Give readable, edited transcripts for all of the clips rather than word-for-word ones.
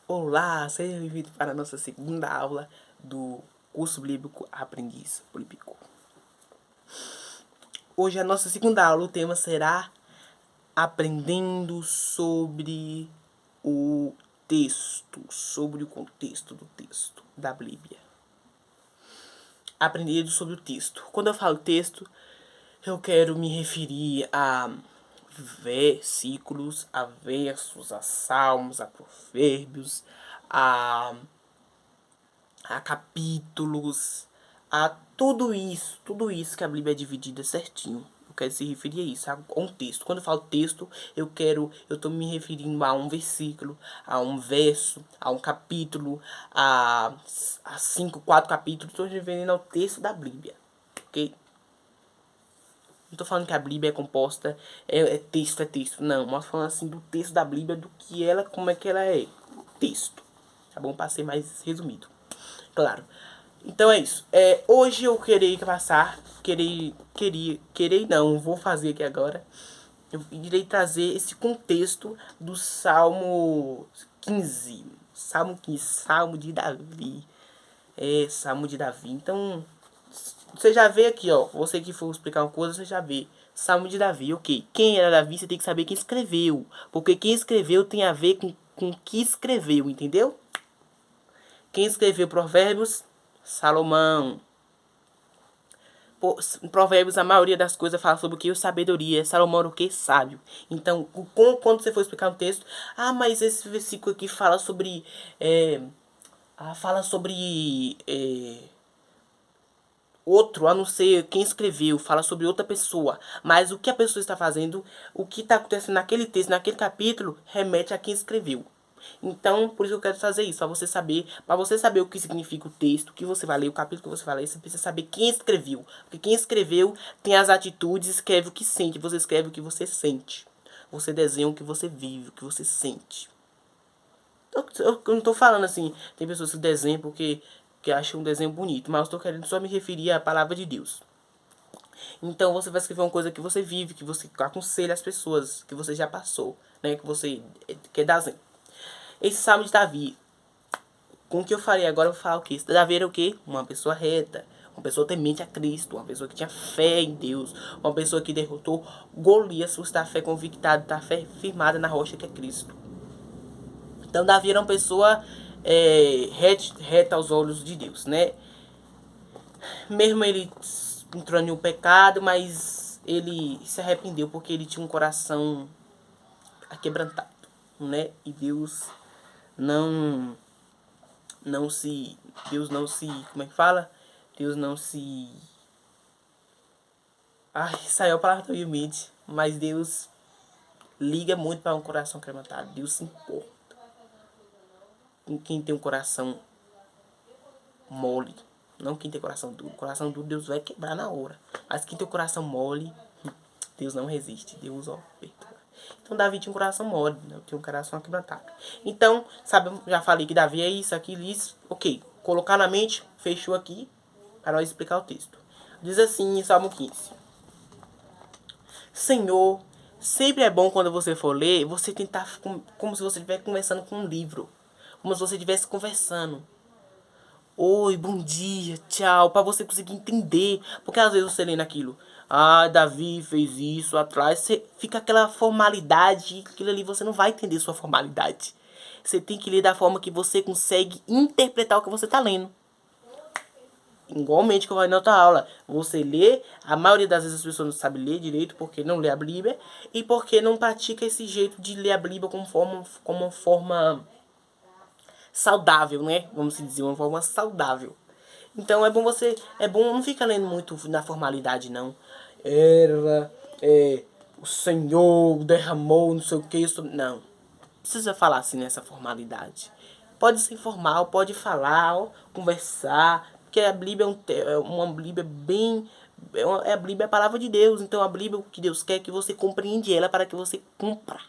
Olá, seja bem-vindo para a nossa segunda aula do curso bíblico Aprendiz Bíblico. Hoje a nossa segunda aula, o tema será aprendendo sobre o texto, sobre o contexto do texto da Bíblia. Aprendendo sobre o texto. Quando eu falo texto, eu quero me referir a versículos, a versos, a salmos, a provérbios, a capítulos, a tudo isso que a Bíblia é dividida certinho. Eu quero se referir a isso, a um texto. Quando eu falo texto, eu estou me referindo a um versículo, a um verso, a um capítulo, a 4 capítulos. Estou me referindo ao texto da Bíblia, ok? Não tô falando que a Bíblia é composta, é texto. Não, mas falando assim do texto da Bíblia, do que ela, como é que ela é. Texto. Tá bom? Para ser mais resumido. Claro. Então é isso. Hoje eu vou fazer aqui agora. Eu irei trazer esse contexto do Salmo 15. Salmo 15, Salmo de Davi. Salmo de Davi. Então, você já vê aqui, ó. Você que for explicar uma coisa, você já vê. Salmo de Davi, ok. Quem era Davi, você tem que saber quem escreveu. Porque quem escreveu tem a ver com o que escreveu, entendeu? Quem escreveu Provérbios? Salomão. Provérbios, a maioria das coisas fala sobre o que? Sabedoria. Salomão era o que? Sábio. Então, quando você for explicar um texto, mas esse versículo aqui fala sobre... outro, a não ser quem escreveu, fala sobre outra pessoa. Mas o que a pessoa está fazendo, o que está acontecendo naquele texto, naquele capítulo, remete a quem escreveu. Então, por isso eu quero fazer isso, para você saber o que significa o texto, o que você vai ler, o capítulo que você vai ler, você precisa saber quem escreveu. Porque quem escreveu tem as atitudes, escreve o que sente, você escreve o que você sente. Você desenha o que você vive, o que você sente. Eu não estou falando assim, tem pessoas que desenham porque acham um desenho bonito, mas eu estou querendo só me referir à palavra de Deus. Então você vai escrever uma coisa que você vive, que você aconselha as pessoas, que você já passou, né, que você quer dar exemplo. Esse Salmo de Davi, com o que eu falei agora, eu vou falar o que? Davi era o quê? Uma pessoa reta, uma pessoa temente a Cristo, uma pessoa que tinha fé em Deus, uma pessoa que derrotou Golias por estar fé convictada, estar fé firmada na rocha que é Cristo. Então Davi era uma pessoa reta aos olhos de Deus, né? Mesmo ele entrou em um pecado, mas ele se arrependeu porque ele tinha um coração aquebrantado, né? E Deus não se, como é que fala? Deus não se, saiu a palavra do humilde, mas Deus liga muito para um coração quebrantado. Deus se importa com quem tem um coração mole, não quem tem coração duro. Coração duro Deus vai quebrar na hora, mas quem tem o coração mole, Deus não resiste. Deus, perdoa. Então Davi tinha um coração mole, né? Tinha um coração quebrantado. Então, sabe, já falei que Davi é isso, aquilo, isso. Ok, colocar na mente, fechou aqui, para nós explicar o texto. Diz assim em Salmo 15. Senhor, sempre é bom quando você for ler, você tentar como se você estivesse conversando com um livro. Como se você estivesse conversando. Oi, bom dia, tchau, para você conseguir entender. Porque às vezes você lendo aquilo, Davi fez isso atrás, você fica aquela formalidade, aquilo ali você não vai entender sua formalidade. Você tem que ler da forma que você consegue interpretar o que você está lendo. Igualmente que eu falei na outra aula, você lê, a maioria das vezes as pessoas não sabem ler direito porque não lê a Bíblia e porque não pratica esse jeito de ler a Bíblia como uma forma saudável, né? Vamos dizer, uma forma saudável. Então é bom não ficar lendo muito na formalidade, não. O Senhor derramou, não sei o que, isso, não. Precisa falar assim nessa formalidade. Pode ser informal, pode falar, conversar, porque a Bíblia é uma Bíblia bem... a Bíblia é a palavra de Deus, então a Bíblia, o que Deus quer é que você compreende ela para que você cumpra.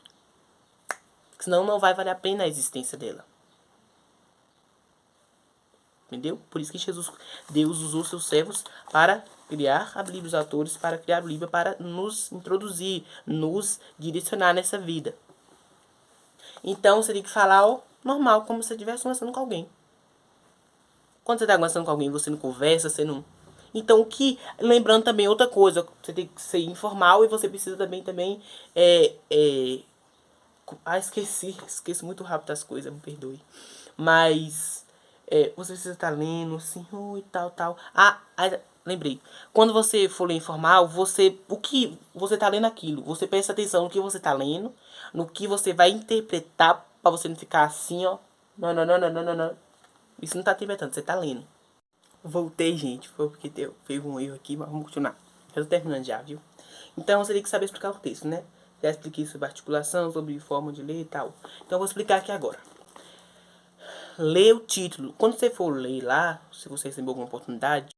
Senão não vai valer a pena a existência dela. Entendeu? Por isso que Deus usou seus servos para criar a Bíblia, os autores para criar a Bíblia, para nos introduzir, nos direcionar nessa vida. Então você tem que falar, normal, como se você estivesse conversando com alguém. Quando você tá conversando com alguém, você não conversa, você não... Então, lembrando também outra coisa, você tem que ser informal e você precisa também, esqueço muito rápido as coisas, me perdoe. Mas, você precisa estar lendo, assim, e tal. Lembrei. Quando você for ler informal, o que você tá lendo aquilo, você presta atenção no que você tá lendo, no que você vai interpretar, pra você não ficar assim, ó. Não. Isso não tá interpretando, você tá lendo. Voltei, gente. Foi porque teve um erro aqui, mas vamos continuar. Eu tô terminando já, viu? Então você tem que saber explicar o texto, né? Já expliquei sobre articulação, sobre forma de ler e tal. Então eu vou explicar aqui agora. Lê o título. Quando você for ler lá, se você receber alguma oportunidade,